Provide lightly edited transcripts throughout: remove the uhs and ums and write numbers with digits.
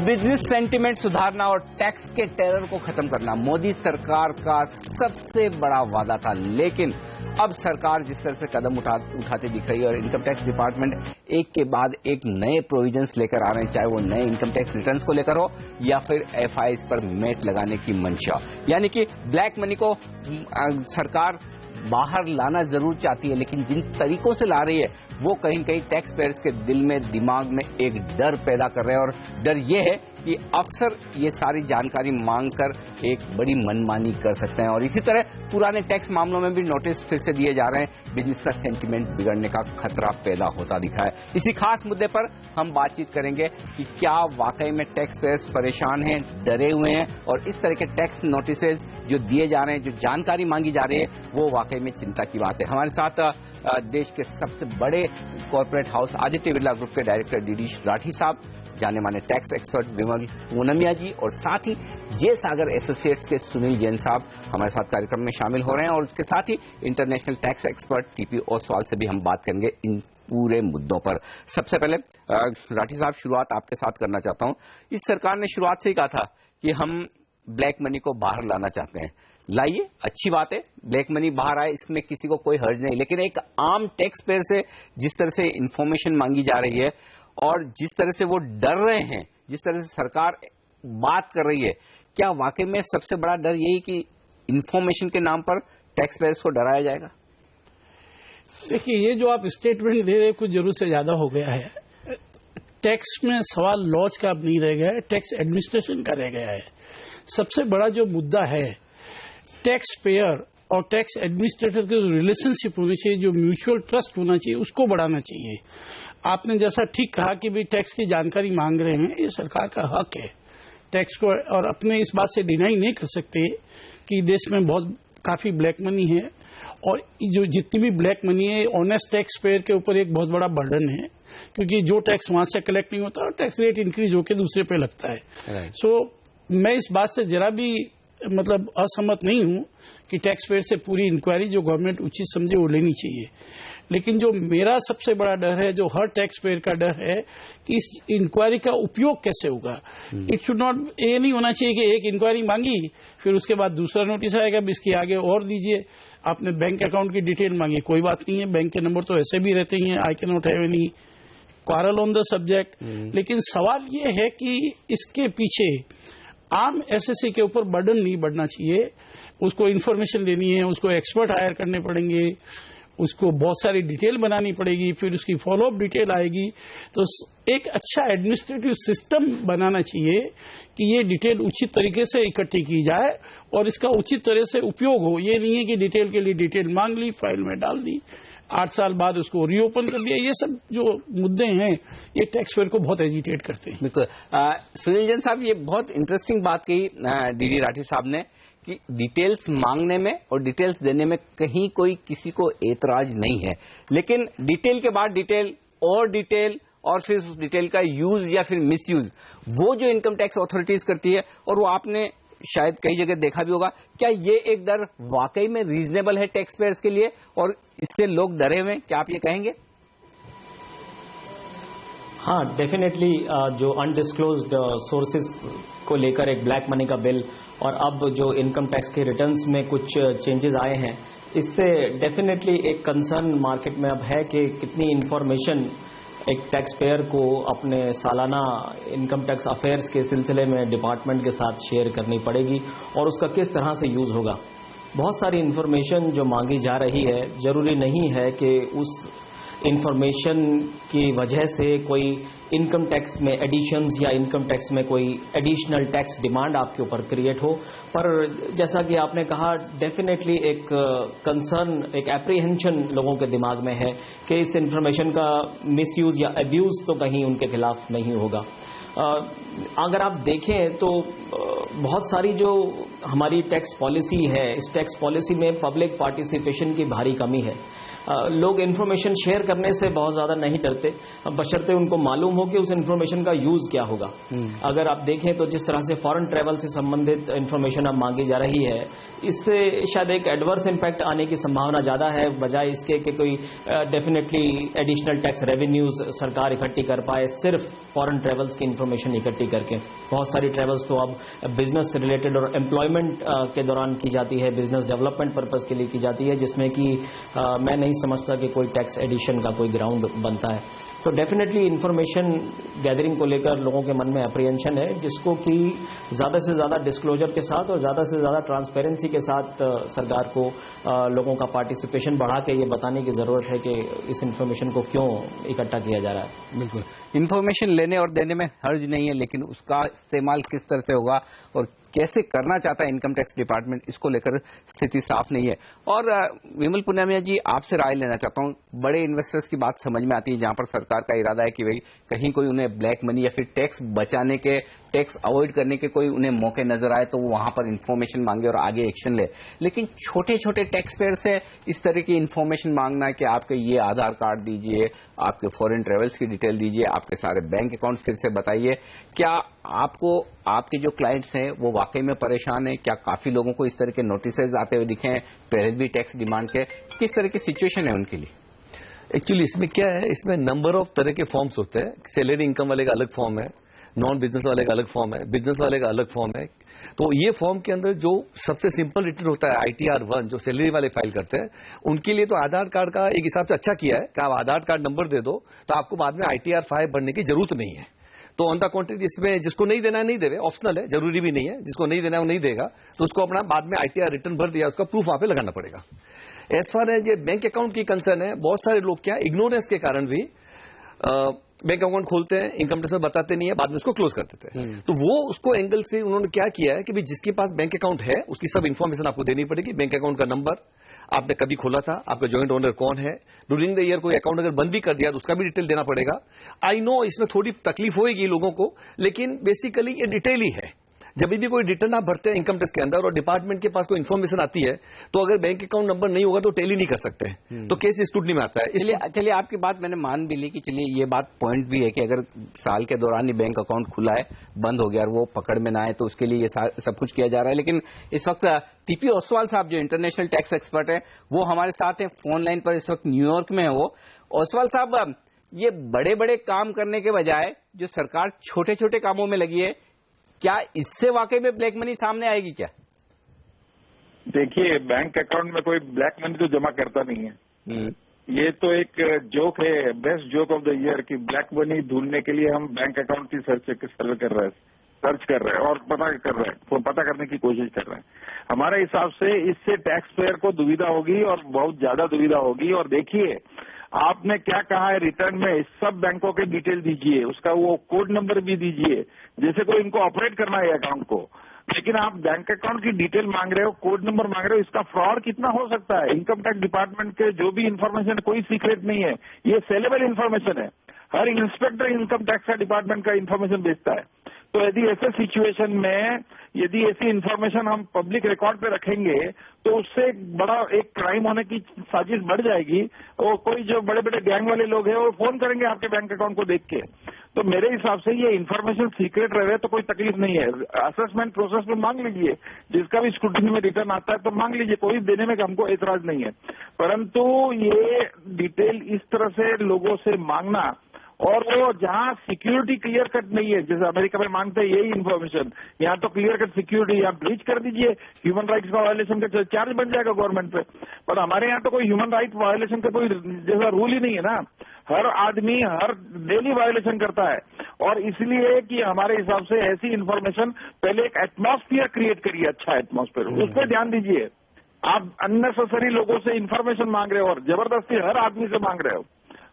Business sentiment सुधारना और tax के टेरर को खत्म करना मोदी सरकार का सबसे बड़ा वादा था, लेकिन अब सरकार जिस तरह से कदम उठाती दिख रही है और इनकम टैक्स डिपार्टमेंट एक के बाद एक नए प्रोविजंस लेकर आ रहे हैं, चाहे वो नए इनकम टैक्स रिटर्न्स को लेकर हो या फिर एफआईआईस पर मेट लगाने की मंशा, यानी कि ब्लैक मनी को सरकार बाहर लाना जरूर चाहती है, लेकिन जिन तरीकों से ला रही है वो कहीं न कहीं टैक्स पेयर्स के दिल में, दिमाग में एक डर पैदा कर रहे हैं। और डर ये है कि अक्सर ये सारी जानकारी मांगकर एक बड़ी मनमानी कर सकते हैं और इसी तरह पुराने टैक्स मामलों में भी नोटिस फिर से दिए जा रहे हैं। बिजनेस का सेंटिमेंट बिगड़ने का खतरा पैदा होता दिखा है। इसी खास मुद्दे पर हम बातचीत करेंगे कि क्या वाकई में टैक्स पेयर्स परेशान हैं, डरे हुए हैं और इस तरह के टैक्स नोटिसेज जो दिए जा रहे हैं, जो जानकारी मांगी जा रही है, वो वाकई में चिंता की बात है। हमारे साथ देश के सबसे बड़े corporate house Aditya Birla group के डायरेक्टर दिलीश राठी साहब, जाने माने टैक्स एक्सपर्ट विमल पूनमिया जी और साथ ही जे सागर एसोसिएट्स के सुनील जैन साहब हमारे साथ कार्यक्रम में शामिल हो रहे हैं और उसके साथ ही international tax expert T P Oswal से भी हम बात करेंगे इन पूरे मुद्दों पर। सबसे पहले राठी साहब, शुरुआत आपके साथ करना चाहता हूं। इस सरकार ने शुरुआत से ही कहा था कि हम ब्लैक मनी को बाहर लाना चाहते हैं। लाइए, अच्छी बात है, ब्लैक मनी बाहर आए, इसमें किसी को कोई हर्ज नहीं, लेकिन एक आम टैक्स पेयर से जिस तरह से इंफॉर्मेशन मांगी जा रही है और जिस तरह से वो डर रहे हैं, जिस तरह से सरकार बात कर रही है, क्या वाकई में सबसे बड़ा डर यही कि इंफॉर्मेशन के नाम पर टैक्स पेयर्स को डराया जाएगा? देखिए, ये जो आप स्टेटमेंट दे रहे हैं कुछ जरूर से ज्यादा हो गया है। टैक्स में सवाल लॉज का अब नहीं रह गया है, टैक्स एडमिनिस्ट्रेशन का रह गया है। सबसे बड़ा जो मुद्दा है टैक्स पेयर और टैक्स एडमिनिस्ट्रेटर के जो रिलेशनशिप होनी चाहिए, जो म्यूचुअल ट्रस्ट होना चाहिए, उसको बढ़ाना चाहिए। आपने जैसा ठीक कहा कि भी टैक्स की जानकारी मांग रहे हैं, ये सरकार का हक है टैक्स को, और अपने इस बात से डिनाई नहीं कर सकते कि देश में बहुत काफी ब्लैक मनी है और जो जितनी भी ब्लैक मनी है ऑनेस्ट टैक्स पेयर के ऊपर एक बहुत बड़ा बर्डन है, क्योंकि जो टैक्स वहां से कलेक्ट नहीं होता और टैक्स रेट इंक्रीज होकर दूसरे पे लगता है। सो मैं इस बात से जरा भी मतलब असहमत नहीं हूं कि टैक्स पेयर से पूरी इंक्वायरी जो गवर्नमेंट उचित समझे वो लेनी चाहिए, लेकिन जो मेरा सबसे बड़ा डर है, जो हर टैक्स पेयर का डर है कि इस इंक्वायरी का उपयोग कैसे होगा। इट शुड नॉट, ये नहीं होना चाहिए कि एक इंक्वायरी मांगी फिर उसके बाद दूसरा नोटिस आएगा इसके आगे और दीजिए। आपने बैंक अकाउंट की डिटेल मांगी, कोई बात नहीं है, बैंक के नंबर तो ऐसे भी रहते ही हैं, I can not have any quarrel on the subject. लेकिन सवाल ये है कि इसके पीछे आम एसएससी के ऊपर बर्डन नहीं बढ़ना चाहिए। उसको इन्फॉर्मेशन देनी है, उसको एक्सपर्ट हायर करने पड़ेंगे, उसको बहुत सारी डिटेल बनानी पड़ेगी, फिर उसकी फॉलोअप डिटेल आएगी। तो एक अच्छा एडमिनिस्ट्रेटिव सिस्टम बनाना चाहिए कि ये डिटेल उचित तरीके से इकट्ठी की जाए और इसका उचित तरह से उपयोग हो। ये नहीं है कि डिटेल के लिए डिटेल मांग ली, फाइल में डाल दी, 8 साल बाद उसको रीओपन कर दिया। ये सब जो मुद्दे हैं ये टैक्स पेयर को बहुत एजिटेट करते हैं। बिल्कुल। सुनील जैन साहब, ये बहुत इंटरेस्टिंग बात कही डीडी राठी साहब ने कि डिटेल्स मांगने में और डिटेल्स देने में कहीं कोई किसी को एतराज नहीं है, लेकिन डिटेल के बाद डिटेल और फिर उस डिटेल का यूज या फिर मिसयूज वो जो इनकम टैक्स अथॉरिटीज करती है, और वो आपने शायद कई जगह देखा भी होगा। क्या ये एक डर वाकई में रीजनेबल है टैक्स पेयर्स के लिए और इससे लोग डरे हुए हैं? क्या आप ये कहेंगे? हाँ, डेफिनेटली जो अनडिस्क्लोज्ड सोर्सेज को लेकर एक ब्लैक मनी का बिल और अब जो इनकम टैक्स के रिटर्न्स में कुछ चेंजेस आए हैं, इससे डेफिनेटली एक कंसर्न मार्केट में अब है कि कितनी इंफॉर्मेशन एक टैक्स पेयर को अपने सालाना इनकम टैक्स अफेयर्स के सिलसिले में डिपार्टमेंट के साथ शेयर करनी पड़ेगी और उसका किस तरह से यूज होगा। बहुत सारी इंफॉर्मेशन जो मांगी जा रही है, जरूरी नहीं है कि उस इंफॉर्मेशन की वजह से कोई इनकम टैक्स में एडिशंस या इनकम टैक्स में कोई एडिशनल टैक्स डिमांड आपके ऊपर क्रिएट हो। पर जैसा कि आपने कहा, डेफिनेटली एक कंसर्न, एक एप्रीहेंशन लोगों के दिमाग में है कि इस इंफॉर्मेशन का मिसयूज या अब्यूज तो कहीं उनके खिलाफ नहीं होगा। अगर आप देखें तो बहुत सारी जो हमारी टैक्स पॉलिसी है, इस टैक्स पॉलिसी में पब्लिक पार्टिसिपेशन की भारी कमी है। लोग इन्फॉर्मेशन शेयर करने से बहुत ज्यादा नहीं डरते, बशर्ते उनको मालूम हो कि उस इन्फॉर्मेशन का यूज क्या होगा। अगर आप देखें तो जिस तरह से फॉरेन ट्रैवल से संबंधित इन्फॉर्मेशन अब मांगी जा रही है, इससे शायद एक एडवर्स इम्पैक्ट आने की संभावना ज्यादा है, बजाय इसके कि कोई डेफिनेटली एडिशनल टैक्स रेवेन्यूज सरकार इकट्ठी कर पाए सिर्फ फॉरेन ट्रैवल्स की इन्फॉर्मेशन इकट्ठी करके। बहुत सारी ट्रैवल्स तो अब बिजनेस से रिलेटेड और एम्प्लॉयमेंट के दौरान की जाती है, बिजनेस डेवलपमेंट पर्पज के लिए की जाती है, जिसमें कि मैं नहीं समझता कि कोई टैक्स एडिशन का कोई ग्राउंड बनता है। तो डेफिनेटली इन्फॉर्मेशन गैदरिंग को लेकर लोगों के मन में अप्रीहेंशन है, जिसको कि ज्यादा से ज्यादा डिस्क्लोजर के साथ और ज्यादा से ज्यादा ट्रांसपेरेंसी के साथ सरकार को लोगों का पार्टिसिपेशन बढ़ा के ये बताने की जरूरत है कि इस इन्फॉर्मेशन को क्यों इकट्ठा किया जा रहा है। बिल्कुल, इन्फॉर्मेशन लेने और देने में हर्ज नहीं है, लेकिन उसका इस्तेमाल किस तरह से होगा और कैसे करना चाहता है इनकम टैक्स डिपार्टमेंट, इसको लेकर स्थिति साफ नहीं है। और विमल पुनिया जी, आपसे राय लेना चाहता हूं। बड़े इन्वेस्टर्स की बात समझ में आती है जहां पर सरकार का इरादा है कि भाई कहीं कोई उन्हें ब्लैक मनी या फिर टैक्स बचाने के, टैक्स अवॉइड करने के कोई उन्हें मौके नजर आए तो वो वहां पर इन्फॉर्मेशन मांगे और आगे एक्शन ले। लेकिन छोटे छोटे टैक्स पेयर से इस तरह की इन्फॉर्मेशन मांगना है कि आपके ये आधार कार्ड दीजिए, आपके फॉरेन ट्रेवल्स की डिटेल दीजिए, आपके सारे बैंक अकाउंट फिर से बताइए, क्या आपको आपके जो क्लाइंट्स हैं वो वाकई में परेशान है? क्या काफी लोगों को इस तरह के नोटिसेज आते हुए दिखे हैं पहले भी टैक्स डिमांड के? किस तरह की सिचुएशन है उनके लिए? एक्चुअली इसमें क्या है, इसमें नंबर ऑफ तरह के फॉर्म्स होते हैं। सैलरी इनकम वाले का अलग फॉर्म है, नॉन बिजनेस वाले का अलग फॉर्म है, बिजनेस वाले का अलग फॉर्म है। तो ये फॉर्म के अंदर जो सबसे सिंपल रिटर्न होता है ITR 1, जो सैलरी वाले फाइल करते हैं, उनके लिए तो आधार कार्ड का एक हिसाब से अच्छा किया है कि आप आधार कार्ड नंबर दे दो तो आपको बाद में ITR 5 भरने की जरूरत नहीं है। तो ऑन द कॉन्ट्री इसमें जिसको नहीं देना है नहीं देवे, ऑप्शनल है, जरूरी भी नहीं है। जिसको नहीं देना है वो नहीं देगा, तो उसको अपना बाद में ITR रिटर्न भर दिया, उसका प्रूफ वहां पे लगाना पड़ेगा। एज फार एज ये बैंक अकाउंट की कंसर्न है, बहुत सारे लोग क्या इग्नोरेंस के कारण भी बैंक अकाउंट खोलते हैं, इनकम टैक्स में बताते नहीं है, बाद में उसको क्लोज कर देते हैं। तो वो उसको एंगल से उन्होंने क्या किया है कि भाई जिसके पास बैंक अकाउंट है उसकी सब इन्फॉर्मेशन आपको देनी पड़ेगी। बैंक अकाउंट का नंबर, आपने कभी खोला था, आपका जॉइंट ओनर कौन है, ड्यूरिंग द ईयर कोई अकाउंट अगर बंद भी कर दिया तो उसका भी डिटेल देना पड़ेगा। आई नो इसमें थोड़ी तकलीफ होगी लोगों को, लेकिन बेसिकली ये डिटेल ही है। जब भी कोई रिटर्न आप भरते हैं इनकम टैक्स के अंदर और डिपार्टमेंट के पास कोई इन्फॉर्मेशन आती है, तो अगर बैंक अकाउंट नंबर नहीं होगा तो टैली नहीं कर सकते हैं, तो केस स्क्रूटनी में आता है। चलिए आपकी बात मैंने मान भी ली कि चलिए ये बात पॉइंट भी है कि अगर साल के दौरान ही बैंक अकाउंट खुला है, बंद हो गया और वो पकड़ में ना आए तो उसके लिए ये सब कुछ किया जा रहा है। लेकिन इस वक्त TP ओसवाल साहब जो इंटरनेशनल टैक्स एक्सपर्ट है वो हमारे साथ हैं, फोन लाइन पर इस वक्त न्यूयॉर्क में है वो। ओसवाल साहब, ये बड़े बड़े काम करने के बजाय जो सरकार छोटे छोटे कामों में लगी है, क्या इससे वाकई में ब्लैक मनी सामने आएगी क्या? देखिए, बैंक अकाउंट में कोई ब्लैक मनी तो जमा करता नहीं है। ये तो एक जोक है, best joke of the year, कि ब्लैक मनी ढूंढने के लिए हम बैंक अकाउंट की सर्च कर रहे हैं और पता करने की कोशिश कर रहे हैं। हमारे हिसाब से इससे टैक्स पेयर को दुविधा होगी और बहुत ज्यादा दुविधा होगी। और देखिए, आपने क्या कहा है रिटर्न में, सब बैंकों के डिटेल दीजिए, उसका वो कोड नंबर भी दीजिए, जैसे कोई इनको ऑपरेट करना है अकाउंट को। लेकिन आप बैंक अकाउंट की डिटेल मांग रहे हो, कोड नंबर मांग रहे हो, इसका फ्रॉड कितना हो सकता है? इनकम टैक्स डिपार्टमेंट के जो भी इन्फॉर्मेशन कोई सीक्रेट नहीं है, ये सेलेबल इन्फॉर्मेशन है। हर इंस्पेक्टर इनकम टैक्स का डिपार्टमेंट का इन्फॉर्मेशन बेचता है। तो यदि ऐसे सिचुएशन में यदि ऐसी इन्फॉर्मेशन हम पब्लिक रिकॉर्ड पे रखेंगे तो उससे बड़ा एक क्राइम होने की साजिश बढ़ जाएगी। और कोई जो बड़े बड़े गैंग वाले लोग हैं वो फोन करेंगे आपके बैंक अकाउंट को देख के। तो मेरे हिसाब से ये इन्फॉर्मेशन सीक्रेट रहे तो कोई तकलीफ नहीं है। असेसमेंट प्रोसेस में मांग लीजिए, जिसका भी स्क्रूटनी में रिटर्न आता है तो मांग लीजिए, कोई देने में हमको एतराज नहीं है। परंतु ये डिटेल इस तरह से लोगों से मांगना, और वो जहां सिक्योरिटी क्लियर कट नहीं है, जैसे अमेरिका में मांगते हैं यही इन्फॉर्मेशन, यहाँ तो क्लियर कट सिक्योरिटी आप ब्रीच कर दीजिए, ह्यूमन राइट्स का वायलेशन का चार्ज बन जाएगा गवर्नमेंट पे। पर हमारे यहाँ तो कोई ह्यूमन राइट वायलेशन का कोई जैसा रूल ही नहीं है ना। हर आदमी हर डेली वायलेशन करता है। और इसलिए कि हमारे हिसाब से ऐसी इन्फॉर्मेशन पहले एक एटमॉस्फियर क्रिएट करिए, अच्छा एटमॉस्फियर, उस पर ध्यान दीजिए। आप अननेसेसरी लोगों से इन्फॉर्मेशन मांग रहे हो और जबरदस्ती हर आदमी से मांग रहे हो,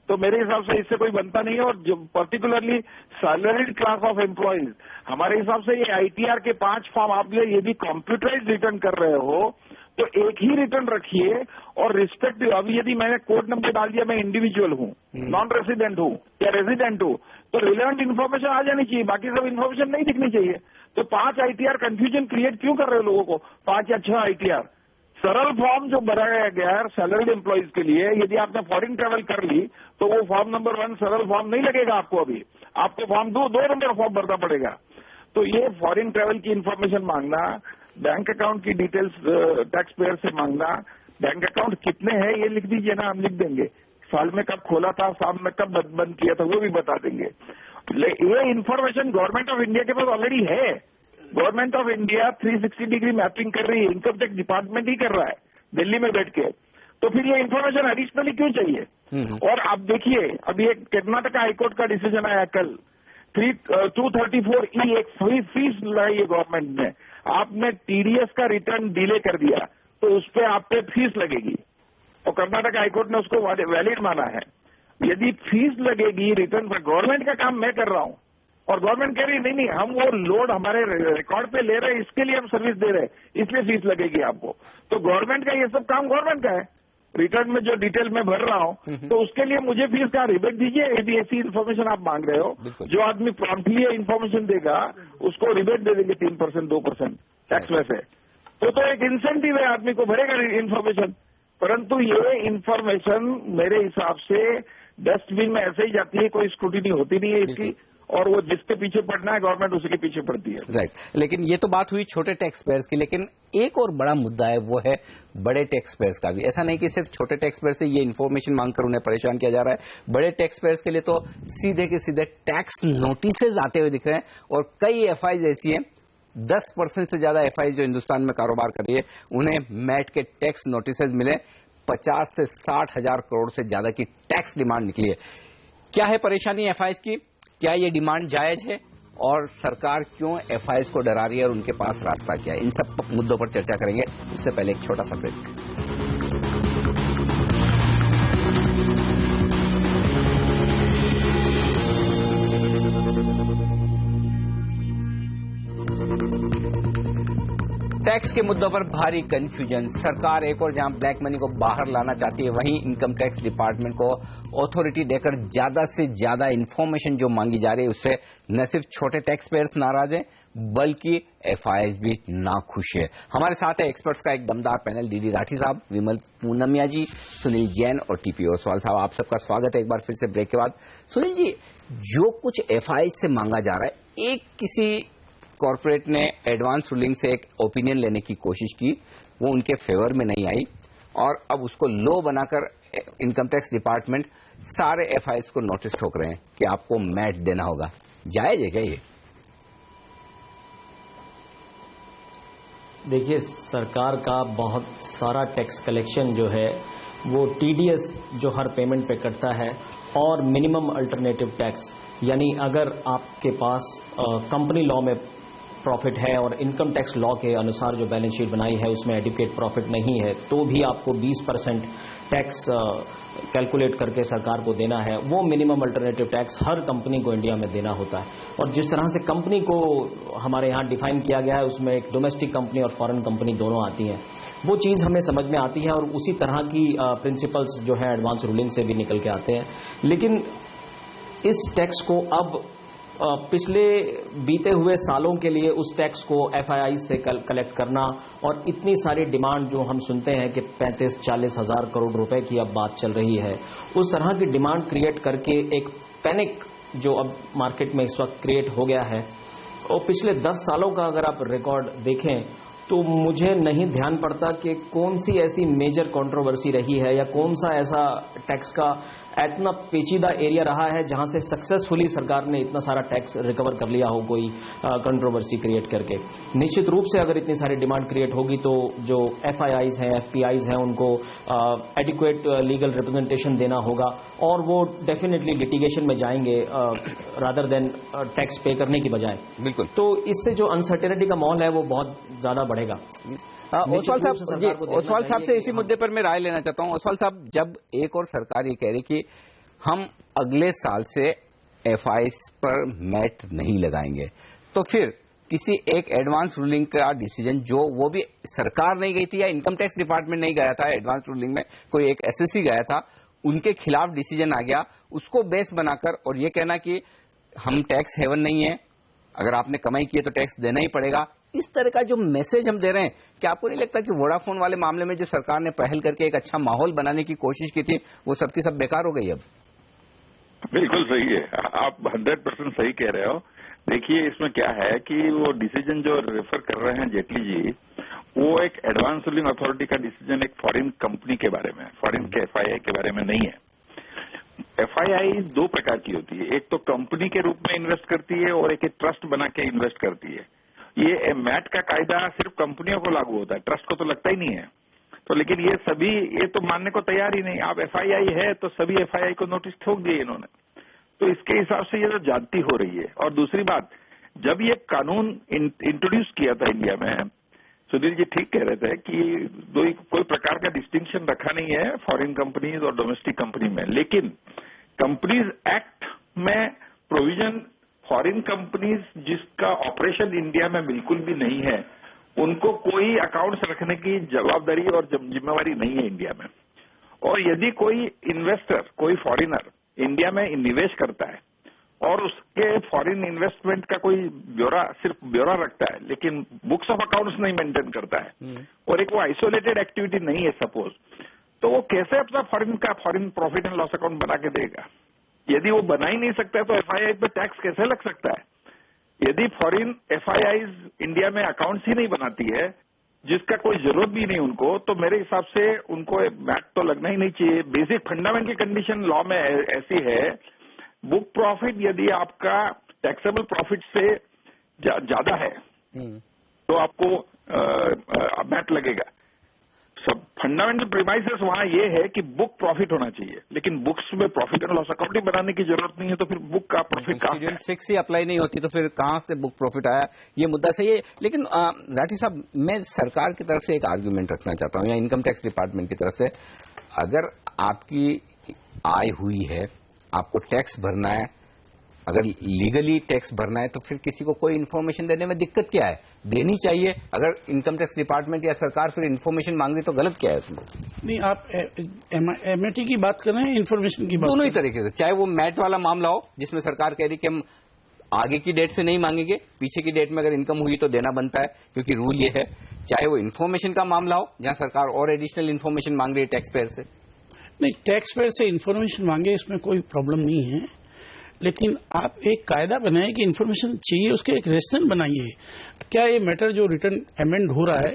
तो मेरे हिसाब से इससे कोई बनता नहीं है। और जो particularly salaried class of employees, हमारे हिसाब से ये ITR के 5 फॉर्म आप यदि कंप्यूटराइज रिटर्न कर रहे हो तो एक ही रिटर्न रखिए और रिस्पेक्टिव। अभी यदि मैंने कोड नंबर डाल दिया, मैं इंडिविजुअल हूँ, नॉन रेसिडेंट हूँ या रेसिडेंट हूँ, तो रिलेवेंट इन्फॉर्मेशन आ जानी चाहिए, बाकी सब इन्फॉर्मेशन नहीं दिखनी चाहिए। तो 5 ITR कंफ्यूजन क्रिएट क्यों कर रहे हो लोगों को, 5 या 6 ITR? सरल फॉर्म जो बनाया गया है सैलरीड एम्प्लॉइज के लिए, यदि आपने फॉरेन ट्रेवल कर ली तो वो फॉर्म नंबर 1 सरल फॉर्म नहीं लगेगा आपको, अभी आपको फॉर्म 2 नंबर फॉर्म भरना पड़ेगा। तो ये फॉरेन ट्रेवल की इंफॉर्मेशन मांगना, बैंक अकाउंट की डिटेल्स टैक्स पेयर से मांगना, बैंक अकाउंट कितने हैं ये लिख दीजिए ना, हम लिख देंगे, साल में कब खोला था, साल में कब बंद किया था, वो भी बता देंगे। ये इंफॉर्मेशन गवर्नमेंट ऑफ इंडिया के पास ऑलरेडी है। Government of India 360 degree mapping कर रही है, इनकम टैक्स डिपार्टमेंट ही कर रहा है दिल्ली में बैठ के, तो फिर ये इंफॉर्मेशन एडिशनली क्यों चाहिए। और अब देखिए, अभी एक कर्नाटका हाईकोर्ट का डिसीजन आया कल, 234E एक फीस लगाई है गवर्नमेंट ने, आपने टीडीएस का रिटर्न डिले कर दिया तो उस पर आप पे फीस लगेगी, और कर्नाटका हाईकोर्ट ने उसको वैलिड माना है। यदि फीस लगेगी रिटर्न पर, गवर्नमेंट का काम मैं कर रहा हूं और गवर्नमेंट कह रही नहीं हम वो लोड हमारे रिकॉर्ड पे ले रहे हैं, इसके लिए हम सर्विस दे रहे हैं, इसलिए फीस लगेगी आपको। तो गवर्नमेंट का ये सब काम गवर्नमेंट का है, रिटर्न में जो डिटेल मैं भर रहा हूं तो उसके लिए मुझे फीस का रिबेट दीजिए। यदि ऐसी इन्फॉर्मेशन आप मांग रहे हो, जो आदमी प्रॉम्प्टली इन्फॉर्मेशन देगा उसको रिबेट दे देंगे 3% 2% टैक्स में से, तो एक इंसेंटिव है, आदमी को भरेगा इन्फॉर्मेशन। परंतु ये इन्फॉर्मेशन मेरे हिसाब से डस्टबिन में ऐसे ही जाती है, कोई स्क्रूटिनी होती नहीं है इसकी, और वो जिसके पीछे पड़ना है गवर्नमेंट उसी के पीछे पड़ती है। राइट, लेकिन ये तो बात हुई छोटे टैक्स पेयर्स की, लेकिन एक और बड़ा मुद्दा है, वो है बड़े टैक्स पेयर्स का भी। ऐसा नहीं कि सिर्फ छोटे टैक्स पेयर से ये इन्फॉर्मेशन मांगकर उन्हें परेशान किया जा रहा है, बड़े टैक्स पेयर्स के लिए तो सीधे के सीधे टैक्स नोटिसेज आते हुए दिख रहे हैं, और कई एफआईज ऐसी हैं, 10% से ज्यादा एफआई जो हिंदुस्तान में कारोबार कर रही है, उन्हें मैट के टैक्स नोटिसेज मिले, 50 से 60 हजार करोड़ से ज्यादा की टैक्स डिमांड निकली है। क्या है परेशानी एफआईज की, क्या ये डिमांड जायज है, और सरकार क्यों एफआईज को डरा रही है और उनके पास रास्ता क्या है, इन सब मुद्दों पर चर्चा करेंगे। उससे पहले एक छोटा सा ब्रेक। टैक्स के मुद्दों पर भारी कंफ्यूजन, सरकार एक और जहां ब्लैक मनी को बाहर लाना चाहती है, वहीं इनकम टैक्स डिपार्टमेंट को अथॉरिटी देकर ज्यादा से ज्यादा इंफॉर्मेशन जो मांगी जा रही है, उससे न सिर्फ छोटे टैक्स पेयर्स नाराज हैं बल्कि एफआईएस भी नाखुश है। हमारे साथ है एक्सपर्ट्स का एक दमदार पैनल, डीडी राठी साहब, विमल पूनमिया जी, सुनील जैन और टीपी ओसवाल साहब। आप सबका स्वागत है एक बार फिर से ब्रेक के बाद। सुनील जी, जो कुछ एफआईएस से मांगा जा रहा है, एक किसी कॉर्पोरेट ने एडवांस रूलिंग से एक ओपिनियन लेने की कोशिश की, वो उनके फेवर में नहीं आई, और अब उसको लो बनाकर इनकम टैक्स डिपार्टमेंट सारे एफआईएस को नोटिस ठोक रहे हैं कि आपको मैट देना होगा। जायज है क्या ये? देखिए, सरकार का बहुत सारा टैक्स कलेक्शन जो है वो टीडीएस जो हर पेमेंट पे कटता है, और मिनिमम अल्टरनेटिव टैक्स, यानी अगर आपके पास कंपनी लॉ में प्रॉफिट है और इनकम टैक्स लॉ के अनुसार जो बैलेंस शीट बनाई है उसमें एडिक्वेट प्रॉफिट नहीं है, तो भी आपको 20% टैक्स कैलकुलेट करके सरकार को देना है। वो मिनिमम अल्टरनेटिव टैक्स हर कंपनी को इंडिया में देना होता है। और जिस तरह से कंपनी को हमारे यहाँ डिफाइन किया गया है, उसमें एक डोमेस्टिक कंपनी और फॉरेन कंपनी दोनों आती हैं, वो चीज़ हमें समझ में आती है, और उसी तरह की प्रिंसिपल्स जो है एडवांस रूलिंग से भी निकल के आते हैं। लेकिन इस टैक्स को अब पिछले बीते हुए सालों के लिए उस टैक्स को एफआईआई से कलेक्ट करना, और इतनी सारी डिमांड जो हम सुनते हैं कि 35-40 हजार करोड़ रुपए की अब बात चल रही है, उस तरह की डिमांड क्रिएट करके एक पैनिक जो अब मार्केट में इस वक्त क्रिएट हो गया है, और पिछले 10 सालों का अगर आप रिकॉर्ड देखें तो मुझे नहीं ध्यान पड़ता कि कौन सी ऐसी मेजर कंट्रोवर्सी रही है या कौन सा ऐसा टैक्स का इतना पेचीदा एरिया रहा है जहां से सक्सेसफुली सरकार ने इतना सारा टैक्स रिकवर कर लिया हो कोई कंट्रोवर्सी क्रिएट करके। निश्चित रूप से अगर इतनी सारी डिमांड क्रिएट होगी तो जो एफआईआईज हैं, एफपीआईज हैं, उनको एडिक्वेट लीगल रिप्रेजेंटेशन देना होगा, और वो डेफिनेटली लिटिगेशन में जाएंगे रादर देन टैक्स पे करने की बजाय। बिल्कुल। तो इससे जो अनसर्टेनिटी का माहौल है वो बहुत ज्यादा बढ़ेगा। ओसवाल साहब से इसी मुद्दे पर मैं राय लेना चाहता हूं। ओसवाल साहब, जब एक और सरकार ये कह रही कि हम अगले साल से एफआईएस पर मैट नहीं लगाएंगे, तो फिर किसी एक एडवांस रूलिंग का डिसीजन, जो वो भी सरकार नहीं गई थी या इनकम टैक्स डिपार्टमेंट नहीं गया था, एडवांस रूलिंग में कोई एक एसएससी गया था, उनके खिलाफ डिसीजन आ गया, उसको बेस बनाकर और ये कहना कि हम टैक्स हेवन नहीं है, अगर आपने कमाई की है तो टैक्स देना ही पड़ेगा, इस तरह का जो मैसेज हम दे रहे हैं, क्या आपको नहीं लगता कि वोडाफोन वाले मामले में जो सरकार ने पहल करके एक अच्छा माहौल बनाने की कोशिश की थी, वो सबकी सब बेकार हो गई अब? बिल्कुल सही है, आप 100% सही कह रहे हो। देखिए, इसमें क्या है कि वो डिसीजन जो रेफर कर रहे हैं जेटली जी, वो एक एडवांस रूलिंग अथॉरिटी का डिसीजन एक फॉरेन कंपनी के बारे में, फॉरेन के FII के बारे में नहीं है। FII दो प्रकार की होती है, एक तो कंपनी के रूप में इन्वेस्ट करती है और एक ट्रस्ट बना के इन्वेस्ट करती है। ये मैट का कायदा सिर्फ कंपनियों को लागू होता है, ट्रस्ट को तो लगता ही नहीं है। तो लेकिन ये तो मानने को तैयार ही नहीं। आप FII है तो सभी FII को नोटिस ठोक दिए इन्होंने। तो इसके हिसाब से ये तो ज्यादती हो रही है। और दूसरी बात, जब ये कानून इंट्रोड्यूस किया था इंडिया में, सुनील जी ठीक कह रहे थे कि कोई प्रकार का डिस्टिंक्शन रखा नहीं है फॉरेन कंपनीज और डोमेस्टिक कंपनी में, लेकिन कंपनीज एक्ट में प्रोविजन फॉरेन कंपनीज जिसका ऑपरेशन इंडिया में बिल्कुल भी नहीं है, उनको कोई अकाउंट्स रखने की जवाबदारी और जिम्मेवारी नहीं है इंडिया में। और यदि कोई इन्वेस्टर, कोई फॉरेनर इंडिया में निवेश करता है और उसके फॉरेन इन्वेस्टमेंट का कोई सिर्फ ब्यौरा रखता है, लेकिन बुक्स ऑफ अकाउंट्स नहीं मेंटेन करता है और एक वो आइसोलेटेड एक्टिविटी नहीं है सपोज, तो वो कैसे अपना foreign profit and loss account बना के देगा? यदि वो बना ही नहीं सकता है तो FII पे टैक्स कैसे लग सकता है? यदि फॉरेन FIIs इंडिया में अकाउंट्स ही नहीं बनाती है, जिसका कोई जरूरत भी नहीं उनको, तो मेरे हिसाब से उनको मैट तो लगना ही नहीं चाहिए। बेसिक फंडामेंटल कंडीशन लॉ में ऐसी है, बुक प्रॉफिट यदि आपका टैक्सेबल प्रॉफिट से ज्यादा है तो आपको मैट लगेगा। सब फंडामेंटल प्रीमाइसेस वहां ये है कि बुक प्रॉफिट होना चाहिए, लेकिन बुक्स में प्रॉफिट एंड लॉस अकाउंट ही बनाने की जरूरत नहीं है, तो फिर बुक का प्रॉफिट कहां से? 6 ही अप्लाई नहीं होती तो फिर कहां से बुक प्रॉफिट आया? ये मुद्दा सही है। लेकिन राठी साहब, मैं सरकार की तरफ से एक आर्ग्यूमेंट रखना चाहता हूं, या इनकम टैक्स डिपार्टमेंट की तरफ से, अगर आपकी आय हुई है, आपको टैक्स भरना है, अगर लीगली टैक्स भरना है, तो फिर किसी को कोई इन्फॉर्मेशन देने में दिक्कत क्या है? देनी चाहिए। अगर इनकम टैक्स डिपार्टमेंट या सरकार फिर इन्फॉर्मेशन मांग रही तो गलत क्या है उसमें? नहीं, आप MAT की बात कर रहे हैं, इन्फॉर्मेशन की बात? दोनों ही तरीके से, चाहे वो मैट वाला मामला हो जिसमें सरकार कह रही कि हम आगे की डेट से नहीं मांगेंगे, पीछे की डेट में अगर इनकम हुई तो देना बनता है क्योंकि रूल ये है, चाहे वो इन्फॉर्मेशन का मामला हो जहां सरकार और एडिशनल इन्फॉर्मेशन मांग रही है टैक्स पेयर से। नहीं, टैक्स पेयर से इन्फॉर्मेशन मांगे, इसमें कोई प्रॉब्लम नहीं है, लेकिन आप एक कायदा बनाए कि इन्फॉर्मेशन चाहिए, उसके एक रेशनल बनाइए। क्या ये मैटर जो रिटर्न अमेंड हो रहा है,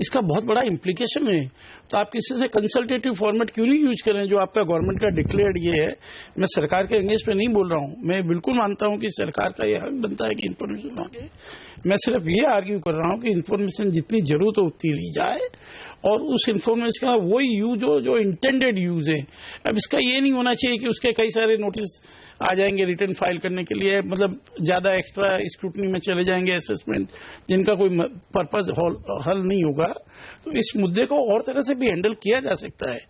इसका बहुत बड़ा इम्प्लीकेशन है, तो आप किसी से कंसल्टेटिव फॉर्मेट क्यों नहीं यूज करें? जो आपका गवर्नमेंट का डिक्लेयर्ड ये है, मैं सरकार के अगेंस्ट पे नहीं बोल रहा हूं, मैं बिल्कुल मानता हूं कि सरकार का ये हक बनता है कि इन्फॉर्मेशन मांगे। मैं सिर्फ ये आर्ग्यू कर रहा हूं कि इन्फॉर्मेशन जितनी जरूरत हो उतनी ली जाए और उस इन्फॉर्मेशन का वही यूज हो जो इंटेंडेड यूज है। अब इसका ये नहीं होना चाहिए कि उसके कई सारे नोटिस आ जाएंगे रिटर्न फाइल करने के लिए, मतलब ज्यादा एक्स्ट्रा स्क्रूटनी में चले जाएंगे असेसमेंट, जिनका कोई पर्पज हल नहीं होगा। तो इस मुद्दे को और तरह से भी हैंडल किया जा सकता है।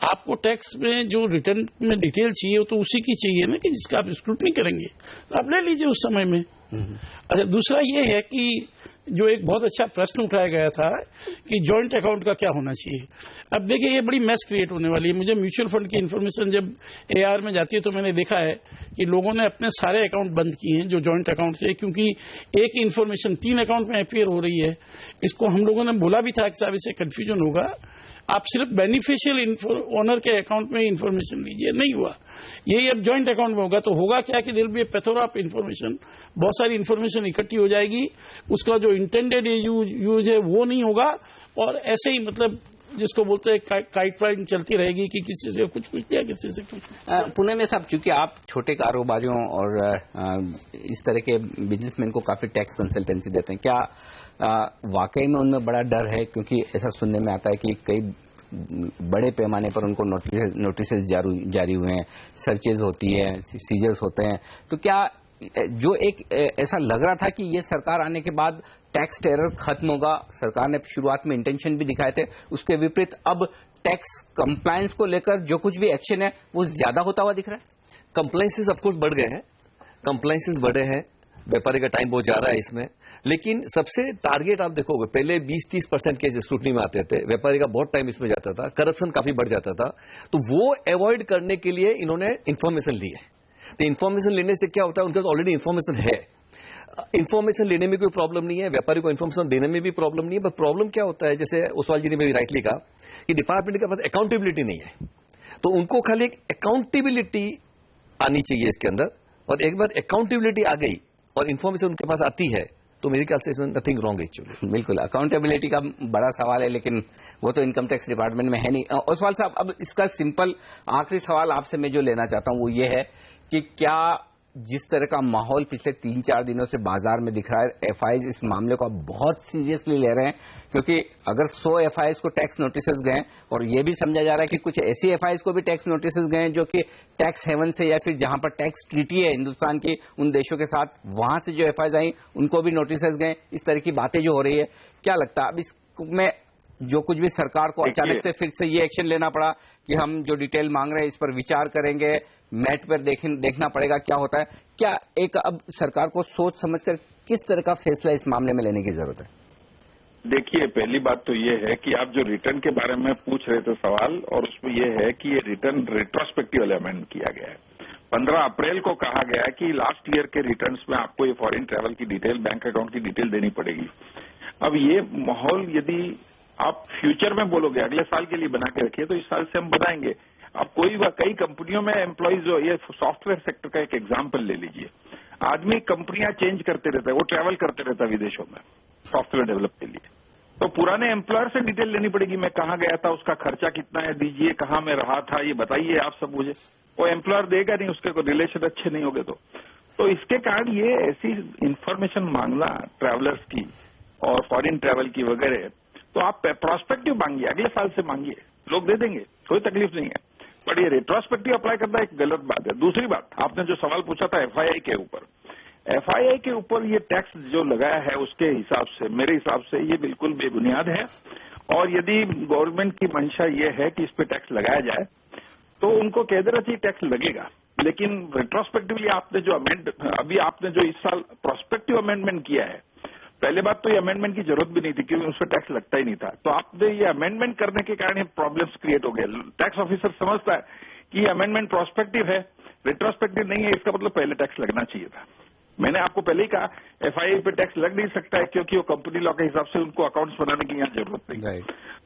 आपको टैक्स में जो रिटर्न में डिटेल चाहिए तो उसी की चाहिए ना, कि जिसका आप स्क्रूटनी करेंगे तो आप ले लीजिए उस समय में। अच्छा, दूसरा ये है कि जो एक बहुत अच्छा प्रश्न उठाया गया था कि जॉइंट अकाउंट का क्या होना चाहिए। अब देखिए, ये बड़ी मैस क्रिएट होने वाली है। मुझे म्यूचुअल फंड की इन्फॉर्मेशन जब AR में जाती है तो मैंने देखा है कि लोगों ने अपने सारे अकाउंट बंद किए हैं जो जॉइंट अकाउंट से, क्योंकि एक इन्फॉर्मेशन 3 अकाउंट में अपीयर हो रही है। इसको हम लोगों ने बोला भी था कि साहब इससे कंफ्यूजन होगा, आप सिर्फ बेनिफिशियल ओनर के अकाउंट में इन्फॉर्मेशन लीजिए। नहीं हुआ, यही अब जॉइंट अकाउंट में होगा तो होगा क्या कि there will be a plethora of information, बहुत सारी इन्फॉर्मेशन इकट्ठी हो जाएगी, उसका जो इंटेंडेड यूज है वो नहीं होगा, और ऐसे ही मतलब जिसको बोलते हैं काइट फ्लाइंग चलती रहेगी कि किसी से कुछ पूछ लिया, किसी से कुछ। पुणे में साहब, चूंकि आप छोटे कारोबारियों और इस तरह के बिजनेसमैन को काफी टैक्स कंसल्टेंसी देते हैं, क्या वाकई में उनमें बड़ा डर है? क्योंकि ऐसा सुनने में आता है कि कई बड़े पैमाने पर उनको नोटिस जारी हुए हैं, सर्चेज होती है, सीजर्स होते हैं, तो क्या जो एक ऐसा लग रहा था कि ये सरकार आने के बाद टैक्स टेरर खत्म होगा, सरकार ने शुरुआत में इंटेंशन भी दिखाए थे, उसके विपरीत अब टैक्स कंप्लायंस को लेकर जो कुछ भी एक्शन है वो ज्यादा होता हुआ दिख रहा है? कंप्लायंसेस ऑफकोर्स बढ़ गए हैं, कंप्लायंसेस बढ़े हैं, व्यापारी का टाइम बहुत जा रहा है इसमें, लेकिन सबसे टारगेट आप देखोगे पहले 20-30% के स्क्रूटनी में आते थे, व्यापारी का बहुत टाइम इसमें जाता था, करप्शन काफी बढ़ जाता था, तो वो अवॉइड करने के लिए इन्होंने इंफॉर्मेशन ली है। तो इंफॉर्मेशन लेने से क्या होता है, उनके पास ऑलरेडी इंफॉर्मेशन है। इन्फॉर्मेशन लेने में कोई प्रॉब्लम नहीं है, व्यापारी को इन्फॉर्मेशन देने में भी प्रॉब्लम नहीं है, बट प्रॉब्लम क्या होता है, जैसे ओसवाल जी ने भी राइटली कहा कि डिपार्टमेंट के पास अकाउंटेबिलिटी नहीं है, तो उनको खाली एक अकाउंटेबिलिटी आनी चाहिए इसके अंदर, और एक बार अकाउंटेबिलिटी आ गई और इन्फॉर्मेशन उनके पास आती है तो मेरे ख्याल से इसमें नथिंग रॉन्ग एक्चुअली। बिल्कुल, अकाउंटेबिलिटी का बड़ा सवाल है, लेकिन वो तो इनकम टैक्स डिपार्टमेंट में है नहीं। ओसवाल साहब, अब इसका सिंपल आखिरी सवाल आपसे मैं जो लेना चाहता हूं वो ये है कि क्या जिस तरह का माहौल पिछले 3-4 दिनों से बाजार में दिख रहा है, एफआईज इस मामले को अब बहुत सीरियसली ले रहे हैं, क्योंकि अगर 100 एफआईज को टैक्स नोटिसेस गए, और ये भी समझा जा रहा है कि कुछ ऐसी एफआईज को भी टैक्स नोटिसेस गए जो कि टैक्स हेवन से या फिर जहां पर टैक्स ट्रीटी है हिंदुस्तान की उन देशों के साथ, वहां से जो एफआईज आई उनको भी नोटिसेस गए, इस तरह की बातें जो हो रही है, क्या लगता है अब इसमें जो कुछ भी सरकार को अचानक से फिर से ये एक्शन लेना पड़ा कि हम जो डिटेल मांग रहे हैं इस पर विचार करेंगे, मैट पर देखना पड़ेगा क्या होता है, क्या एक अब सरकार को सोच समझकर किस तरह का फैसला इस मामले में लेने की जरूरत है? देखिए, पहली बात तो ये है कि आप जो रिटर्न के बारे में पूछ रहे थे सवाल, और उसमें ये है कि ये रिटर्न रेट्रोस्पेक्टिव अमेंडमेंट किया गया है। 15 अप्रैल को कहा गया है कि लास्ट ईयर के रिटर्न्स में आपको ये फॉरेन ट्रैवल की डिटेल, बैंक अकाउंट की डिटेल देनी पड़ेगी। अब ये माहौल यदि आप फ्यूचर में बोलोगे अगले साल के लिए बना के रखिए, तो इस साल से हम बनाएंगे। अब कई कंपनियों में एम्प्लॉइज, ये सॉफ्टवेयर सेक्टर का एक एग्जाम्पल ले लीजिए, आदमी कंपनियां चेंज करते रहता है, वो ट्रैवल करते रहता है विदेशों में सॉफ्टवेयर डेवलप के लिए, तो पुराने एम्प्लॉयर से डिटेल लेनी पड़ेगी, मैं कहाँ गया था, उसका खर्चा कितना है दीजिए, कहाँ मैं रहा था ये बताइए आप सब मुझे। वो एम्प्लॉयर देगा नहीं, उसके को रिलेशन अच्छे नहीं होंगे। तो इसके कारण ये ऐसी इंफॉर्मेशन मांगना ट्रैवलर्स की और फॉरेन ट्रैवल की वगैरह, तो आप प्रोस्पेक्टिव मांगिए, अगले साल से मांगिए, लोग दे देंगे, कोई तकलीफ नहीं है। बट ये रेट्रोस्पेक्टिव अप्लाई करना एक गलत बात है। दूसरी बात, आपने जो सवाल पूछा था एफआईआई के ऊपर, एफआईआई के ऊपर ये टैक्स जो लगाया है उसके हिसाब से, मेरे हिसाब से ये बिल्कुल बेबुनियाद है। और यदि गवर्नमेंट की मंशा ये है कि इस पे टैक्स लगाया जाए तो उनको कह देना चाहिए टैक्स लगेगा, लेकिन रेट्रोस्पेक्टिवली आपने जो इस साल प्रोस्पेक्टिव अमेंडमेंट किया है, पहले बात तो ये अमेंडमेंट की जरूरत भी नहीं थी क्योंकि उस पर टैक्स लगता ही नहीं था। तो आपने ये अमेंडमेंट करने के कारण ये प्रॉब्लम्स क्रिएट हो गए। टैक्स ऑफिसर समझता है कि अमेंडमेंट प्रोस्पेक्टिव है, रेट्रोस्पेक्टिव नहीं है, इसका मतलब पहले टैक्स लगना चाहिए था। मैंने आपको पहले ही कहा एफआईआई पे टैक्स लग नहीं सकता है क्योंकि वो कंपनी लॉ के हिसाब से उनको अकाउंट्स बनाने की यहाँ जरूरत नहीं।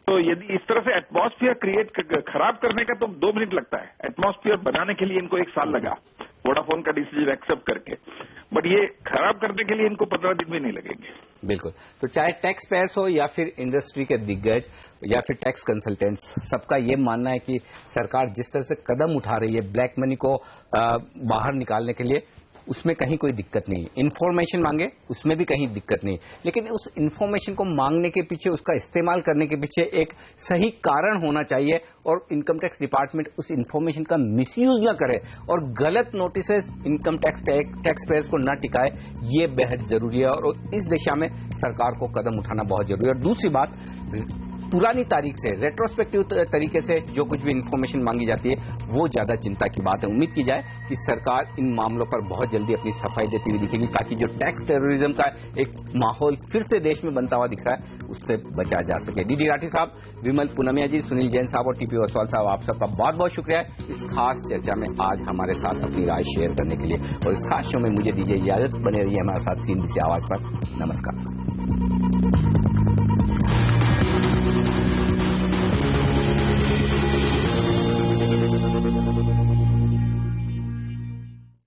तो यदि इस तरह से एटमॉस्फेयर खराब करने का तो 2 मिनट लगता है, एटमॉस्फेयर बनाने के लिए इनको 1 साल लगा वोडाफोन का डिसीजन एक्सेप्ट करके, बट ये खराब करने के लिए इनको 15 दिन भी नहीं लगेंगे। बिल्कुल, तो चाहे टैक्स पेयर्स हो या फिर इंडस्ट्री के दिग्गज या फिर टैक्स कंसल्टेंट्स, सबका ये मानना है कि सरकार जिस तरह से कदम उठा रही है ब्लैक मनी को बाहर निकालने के लिए, उसमें कहीं कोई दिक्कत नहीं। इन्फॉर्मेशन मांगे उसमें भी कहीं दिक्कत नहीं, लेकिन उस इन्फॉर्मेशन को मांगने के पीछे, उसका इस्तेमाल करने के पीछे एक सही कारण होना चाहिए और इनकम टैक्स डिपार्टमेंट उस इन्फॉर्मेशन का मिसयूज न करे और गलत नोटिसेस इनकम टैक्स पेयर्स को न टिकाए, ये बेहद जरूरी है और इस दिशा में सरकार को कदम उठाना बहुत जरूरी है। और दूसरी बात, पुरानी तारीख से रेट्रोस्पेक्टिव तरीके से जो कुछ भी इन्फॉर्मेशन मांगी जाती है वो ज्यादा चिंता की बात है। उम्मीद की जाए कि सरकार इन मामलों पर बहुत जल्दी अपनी सफाई देती हुई दिखेगी ताकि जो टैक्स टेररिज्म का एक माहौल फिर से देश में बनता हुआ दिख रहा है उससे बचा जा सके। डीडी राठी साहब, विमल पूनमिया जी, सुनील जैन साहब और टीपी ओसवाल साहब, आप सबका बहुत बहुत शुक्रिया है इस खास चर्चा में आज हमारे साथ अपनी राय शेयर करने के लिए। और इस खास शो में मुझे दीजिए इजाजत, बने रहिए हमारे साथ CNBC आवाज पर। नमस्कार।